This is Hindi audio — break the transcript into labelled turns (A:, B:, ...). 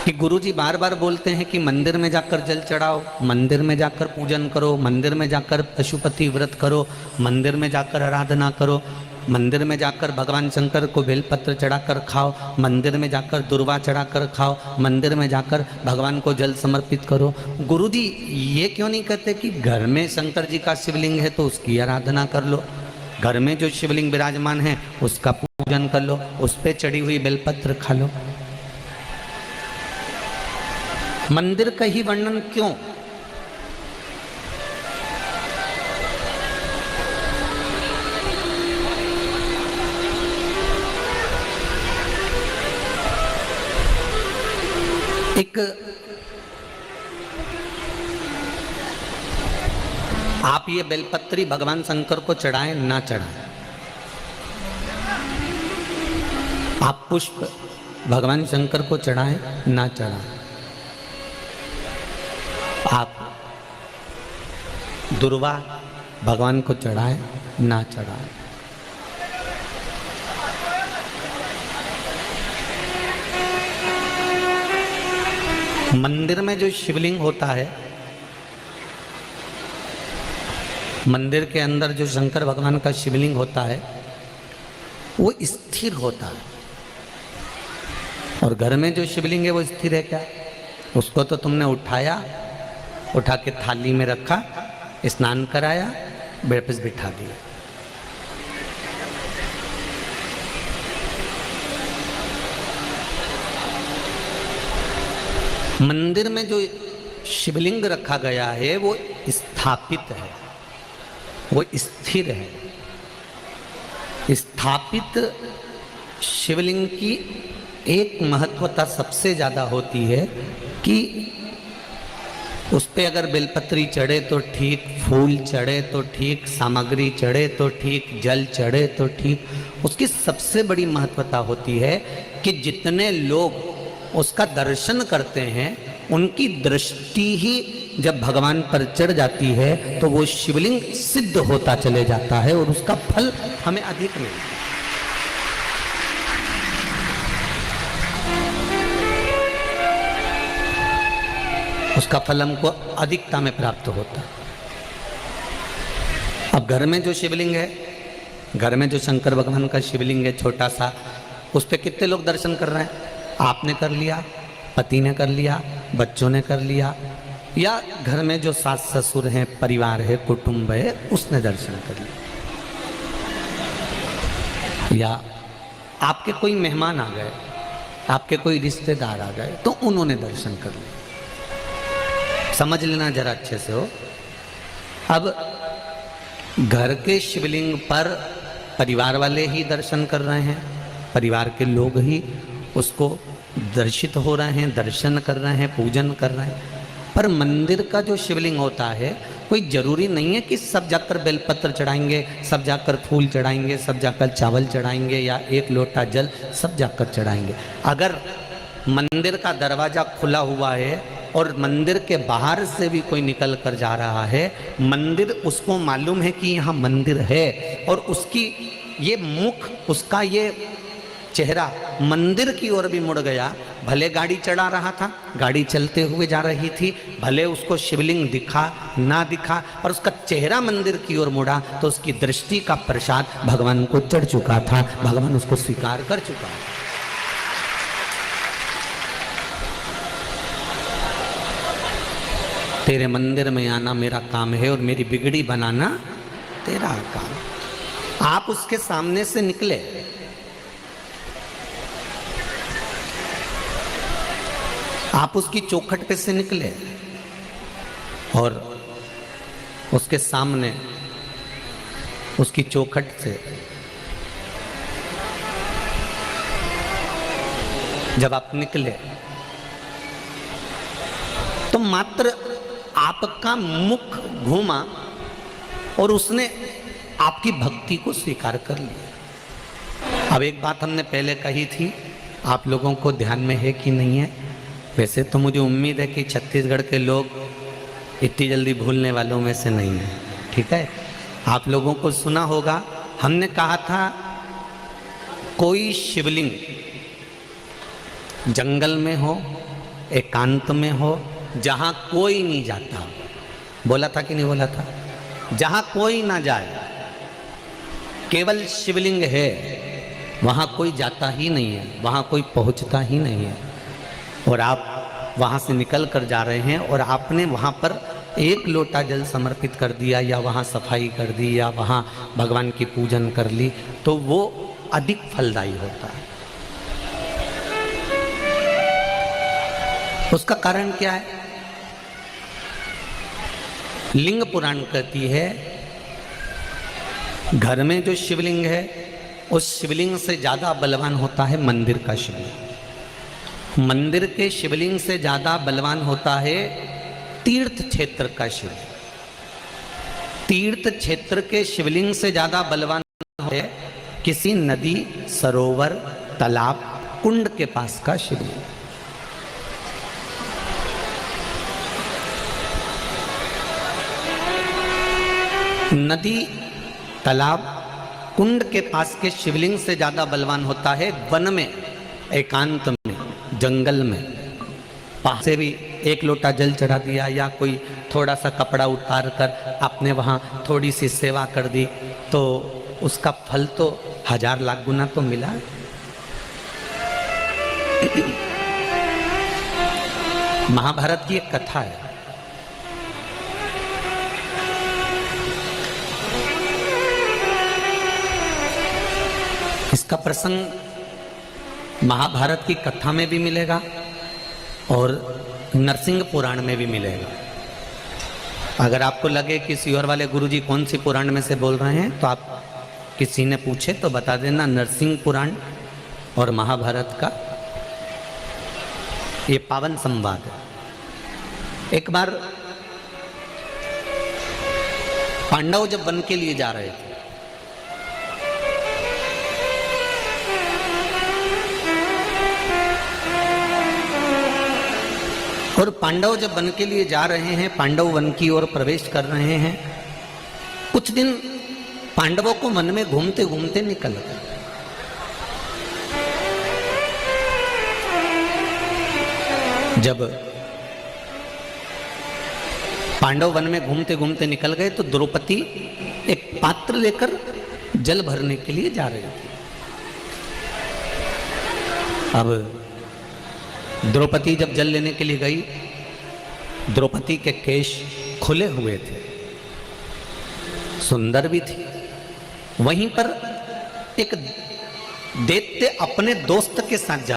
A: कि गुरुजी बार बार बोलते हैं कि मंदिर में जाकर जल चढ़ाओ, मंदिर में जाकर पूजन करो, मंदिर में जाकर पशुपति व्रत करो, मंदिर में जाकर आराधना करो, मंदिर में जाकर भगवान शंकर को बेलपत्र चढ़ाकर खाओ, मंदिर में जाकर दुर्वा चढ़ाकर खाओ, मंदिर में जाकर भगवान को जल समर्पित करो। गुरुजी ये क्यों नहीं कहते कि घर में शंकर जी का शिवलिंग है तो उसकी आराधना कर लो, घर में जो शिवलिंग विराजमान है उसका पूजन कर लो, उस पर चढ़ी हुई बेलपत्र खा लो। मंदिर का ही वर्णन क्यों? एक आप ये बेलपत्री भगवान शंकर को चढ़ाएं ना चढ़ाएं, आप पुष्प भगवान शंकर को चढ़ाएं ना चढ़ाएं, आप दुर्वा भगवान को चढ़ाएं ना चढ़ाएं, मंदिर में जो शिवलिंग होता है, मंदिर के अंदर जो शंकर भगवान का शिवलिंग होता है वो स्थिर होता है, और घर में जो शिवलिंग है वो स्थिर है क्या? उसको तो तुमने उठाया, उठा के थाली में रखा, स्नान कराया, वापस बिठा दिया। मंदिर में जो शिवलिंग रखा गया है वो स्थापित है, वो स्थिर है। स्थापित शिवलिंग की एक महत्वता सबसे ज़्यादा होती है कि उस पे अगर बेलपत्री चढ़े तो ठीक, फूल चढ़े तो ठीक, सामग्री चढ़े तो ठीक, जल चढ़े तो ठीक। उसकी सबसे बड़ी महत्वता होती है कि जितने लोग उसका दर्शन करते हैं उनकी दृष्टि ही जब भगवान पर चढ़ जाती है तो वो शिवलिंग सिद्ध होता चले जाता है और उसका फल हमें अधिक मिलता है। उसका फल हमको अधिकता में प्राप्त होता है। अब घर में जो शिवलिंग है, घर में जो शंकर भगवान का शिवलिंग है छोटा सा, उस पर कितने लोग दर्शन कर रहे हैं? आपने कर लिया, पति ने कर लिया, बच्चों ने कर लिया, या घर में जो सास ससुर हैं, परिवार है, कुटुंब है, उसने दर्शन कर लिया, या आपके कोई मेहमान आ गए, आपके कोई रिश्तेदार आ गए तो उन्होंने दर्शन कर लिया। समझ लेना जरा अच्छे से हो। अब घर के शिवलिंग पर परिवार वाले ही दर्शन कर रहे हैं, परिवार के लोग ही उसको दर्शित हो रहे हैं, दर्शन कर रहे हैं, पूजन कर रहे हैं। पर मंदिर का जो शिवलिंग होता है कोई जरूरी नहीं है कि सब जाकर बेलपत्र चढ़ाएंगे, सब जाकर फूल चढ़ाएंगे, सब जाकर चावल चढ़ाएंगे या एक लोटा जल सब जाकर चढ़ाएंगे। अगर मंदिर का दरवाज़ा खुला हुआ है और मंदिर के बाहर से भी कोई निकल कर जा रहा है, मंदिर उसको मालूम है कि यहाँ मंदिर है और उसकी ये मुख, उसका ये चेहरा मंदिर की ओर भी मुड़ गया। भले गाड़ी चढ़ा रहा था, गाड़ी चलते हुए जा रही थी, भले उसको शिवलिंग दिखा ना दिखा, पर उसका चेहरा मंदिर की ओर मुड़ा तो उसकी दृष्टि का प्रसाद भगवान को चढ़ चुका था, भगवान उसको स्वीकार कर चुका है। तेरे मंदिर में आना मेरा काम है और मेरी बिगड़ी बनाना तेरा काम। आप उसके सामने से निकले, आप उसकी चौखट पे से निकले और उसके सामने उसकी चौखट से जब आप निकले तो मात्र आपका मुख घूमा और उसने आपकी भक्ति को स्वीकार कर लिया। अब एक बात हमने पहले कही थी, आप लोगों को ध्यान में है कि नहीं है? वैसे तो मुझे उम्मीद है कि छत्तीसगढ़ के लोग इतनी जल्दी भूलने वालों में से नहीं है, ठीक है? आप लोगों को सुना होगा, हमने कहा था कोई शिवलिंग जंगल में हो एकांत में हो, जहां कोई नहीं जाता। बोला था कि नहीं बोला था? जहां कोई ना जाए, केवल शिवलिंग है, वहां कोई जाता ही नहीं है, वहां कोई पहुंचता ही नहीं है। और आप वहां से निकल कर जा रहे हैं और आपने वहां पर एक लोटा जल समर्पित कर दिया, या वहां सफाई कर दी, या वहां भगवान की पूजन कर ली, तो वो अधिक फलदायी होता है। उसका कारण क्या है? लिंग पुराण कहती है, घर में जो शिवलिंग है उस शिवलिंग से ज्यादा बलवान होता है मंदिर का शिवलिंग। मंदिर के शिवलिंग से ज्यादा बलवान होता है तीर्थ क्षेत्र का शिवलिंग। तीर्थ क्षेत्र के शिवलिंग से ज्यादा बलवान है किसी नदी, सरोवर, तालाब, कुंड के पास का शिवलिंग। नदी, तालाब, कुंड के पास के शिवलिंग से ज्यादा बलवान होता है वन में, एकांत में, जंगल में। वहां से भी एक लोटा जल चढ़ा दिया, या कोई थोड़ा सा कपड़ा उतार कर आपने वहां थोड़ी सी सेवा कर दी, तो उसका फल तो 1000 लाख गुना तो मिला। महाभारत की एक कथा है। इसका प्रसंग महाभारत की कथा में भी मिलेगा और नरसिंह पुराण में भी मिलेगा। अगर आपको लगे कि सियोर वाले गुरुजी कौन सी पुराण में से बोल रहे हैं, तो आप किसी ने पूछे तो बता देना, नरसिंह पुराण और महाभारत का ये पावन संवाद है। एक बार पांडव जब वन के लिए जा रहे थे, और पांडव जब वन के लिए जा रहे हैं, पांडव वन की ओर प्रवेश कर रहे हैं, कुछ दिन पांडवों को मन में घूमते घूमते निकल गए। जब पांडव वन में घूमते घूमते निकल गए तो द्रौपदी एक पात्र लेकर जल भरने के लिए जा रही थी। अब द्रौपदी जब जल लेने के लिए गई, द्रौपदी के केश खुले हुए थे, सुंदर भी थी। वहीं पर एक दैत्य अपने दोस्त के साथ जा